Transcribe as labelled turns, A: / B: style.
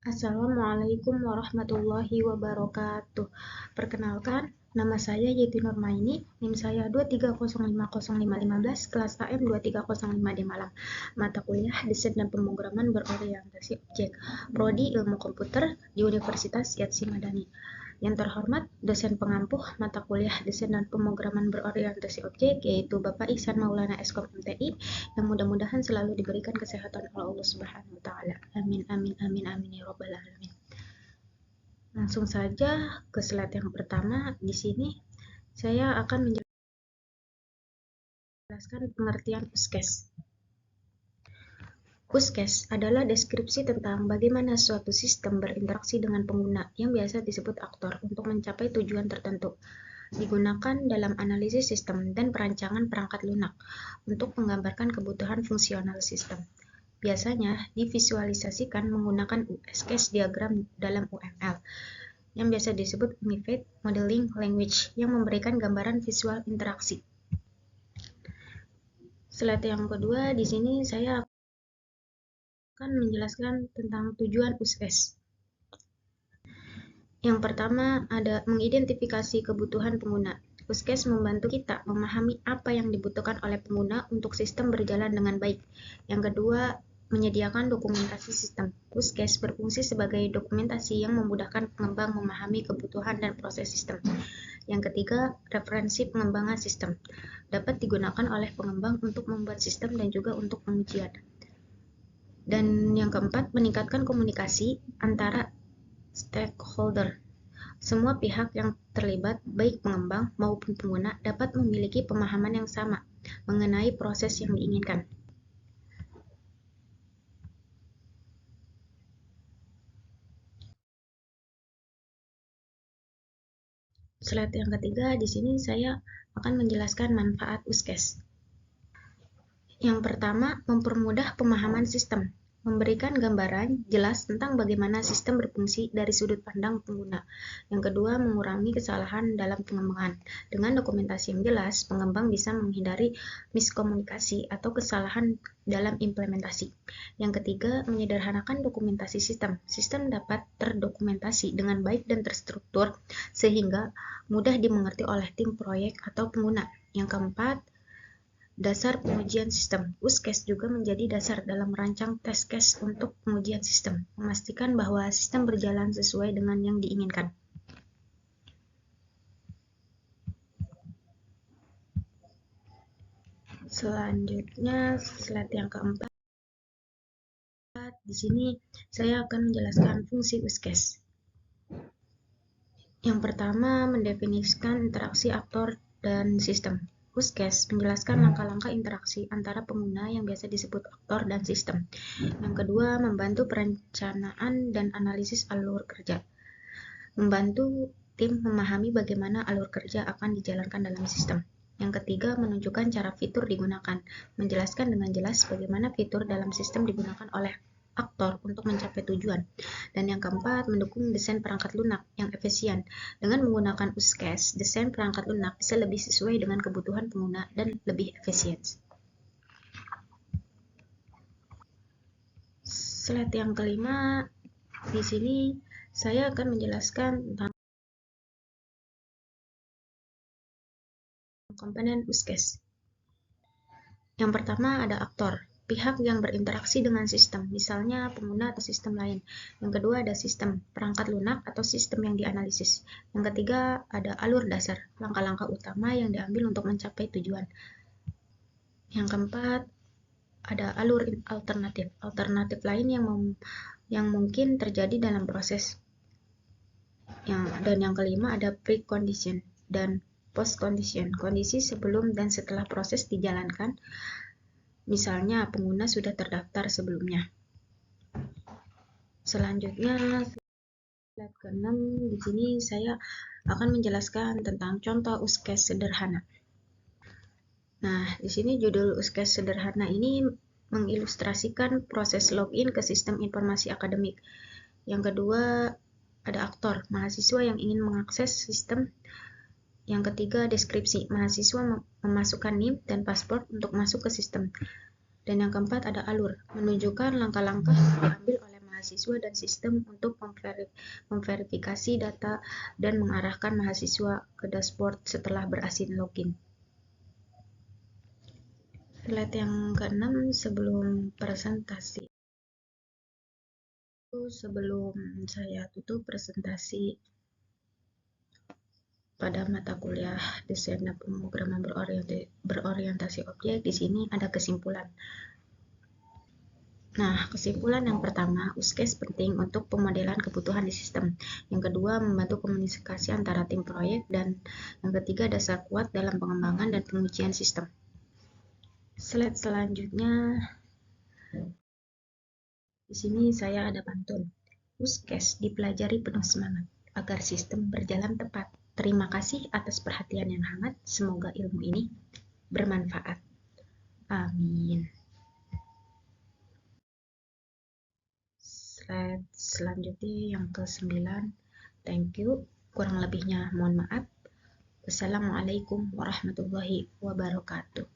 A: Assalamualaikum warahmatullahi wabarakatuh. Perkenalkan, nama saya Yeti Nurmaini, NIM saya 2305015, kelas AM 2305 di Malang. Mata kuliah Desain dan Pemrograman berorientasi objek, Prodi Ilmu Komputer di Universitas Yatsi Madani. Yang terhormat, dosen pengampuh mata kuliah Desain dan Pemrograman berorientasi objek, yaitu Bapak Ihsan Maulana Eskom MTI, yang mudah-mudahan selalu diberikan kesehatan oleh Allah Subhanahu wa taala. Amin amin amin amin ya robbal alamin. Langsung saja ke slide yang pertama. Di sini saya akan menjelaskan pengertian use case. Use case adalah deskripsi tentang bagaimana suatu sistem berinteraksi dengan pengguna yang biasa disebut aktor untuk mencapai tujuan tertentu. Digunakan dalam analisis sistem dan perancangan perangkat lunak untuk menggambarkan kebutuhan fungsional sistem. Biasanya divisualisasikan menggunakan use case diagram dalam UML yang biasa disebut Unified Modeling Language yang memberikan gambaran visual interaksi. Slide yang kedua, di sini saya akan menjelaskan tentang tujuan use case. Yang pertama ada mengidentifikasi kebutuhan pengguna. Use case membantu kita memahami apa yang dibutuhkan oleh pengguna untuk sistem berjalan dengan baik. Yang kedua, menyediakan dokumentasi sistem. Use case berfungsi sebagai dokumentasi yang memudahkan pengembang memahami kebutuhan dan proses sistem. Yang ketiga, referensi pengembangan sistem. Dapat digunakan oleh pengembang untuk membuat sistem dan juga untuk pengujian. Dan yang keempat, meningkatkan komunikasi antara stakeholder. Semua pihak yang terlibat, baik pengembang maupun pengguna, dapat memiliki pemahaman yang sama mengenai proses yang diinginkan. Slide yang ketiga, di sini saya akan menjelaskan manfaat use case. Yang pertama, mempermudah pemahaman sistem. Memberikan gambaran jelas tentang bagaimana sistem berfungsi dari sudut pandang pengguna. Yang kedua, mengurangi kesalahan dalam pengembangan. Dengan dokumentasi yang jelas, pengembang bisa menghindari miskomunikasi atau kesalahan dalam implementasi. Yang ketiga, menyederhanakan dokumentasi sistem. Sistem dapat terdokumentasi dengan baik dan terstruktur sehingga mudah dimengerti oleh tim proyek atau pengguna. Yang keempat, dasar pengujian sistem. Use case juga menjadi dasar dalam merancang test case untuk pengujian sistem, memastikan bahwa sistem berjalan sesuai dengan yang diinginkan. Selanjutnya, slide yang keempat. Di sini saya akan menjelaskan fungsi use case. Yang pertama, mendefinisikan interaksi aktor dan sistem. Use case menjelaskan langkah-langkah interaksi antara pengguna yang biasa disebut aktor dan sistem. Yang kedua, membantu perencanaan dan analisis alur kerja. Membantu tim memahami bagaimana alur kerja akan dijalankan dalam sistem. Yang ketiga, menunjukkan cara fitur digunakan. Menjelaskan dengan jelas bagaimana fitur dalam sistem digunakan oleh aktor untuk mencapai tujuan. Dan yang keempat, mendukung desain perangkat lunak yang efisien. Dengan menggunakan use case, desain perangkat lunak bisa lebih sesuai dengan kebutuhan pengguna dan lebih efisien. Slide yang kelima, di sini saya akan menjelaskan tentang komponen use case. Yang pertama ada aktor, pihak yang berinteraksi dengan sistem, misalnya pengguna atau sistem lain. Yang kedua ada sistem, perangkat lunak atau sistem yang dianalisis. Yang ketiga ada alur dasar, langkah-langkah utama yang diambil untuk mencapai tujuan. Yang keempat ada alur alternatif, alternatif lain yang mungkin terjadi dalam proses. Dan yang kelima ada precondition dan post-condition, kondisi sebelum dan setelah proses dijalankan. Misalnya pengguna sudah terdaftar sebelumnya. Selanjutnya slide ke-6, di sini saya akan menjelaskan tentang contoh use case sederhana. Nah, di sini judul use case sederhana ini mengilustrasikan proses login ke sistem informasi akademik. Yang kedua ada aktor, mahasiswa yang ingin mengakses sistem. Yang ketiga, deskripsi, mahasiswa memasukkan NIM dan paspor untuk masuk ke sistem. Dan yang keempat ada alur, menunjukkan langkah-langkah yang diambil oleh mahasiswa mahasiswa dan sistem untuk memverifikasi data dan mengarahkan mahasiswa ke dashboard setelah berhasil login. Slide yang ke-6 sebelum presentasi. Sebelum saya tutup presentasi pada mata kuliah desain dan pemrograman berorientasi objek, di sini ada kesimpulan. Nah, kesimpulan yang pertama, USKES penting untuk pemodelan kebutuhan di sistem. Yang kedua, membantu komunikasi antara tim proyek. Dan yang ketiga, dasar kuat dalam pengembangan dan pengujian sistem. Slide selanjutnya, di sini saya ada pantun. USKES dipelajari penuh semangat agar sistem berjalan tepat. Terima kasih atas perhatian yang hangat. Semoga ilmu ini bermanfaat. Amin. Slide selanjutnya yang ke-9. Thank you. Kurang lebihnya mohon maaf. Wassalamualaikum warahmatullahi wabarakatuh.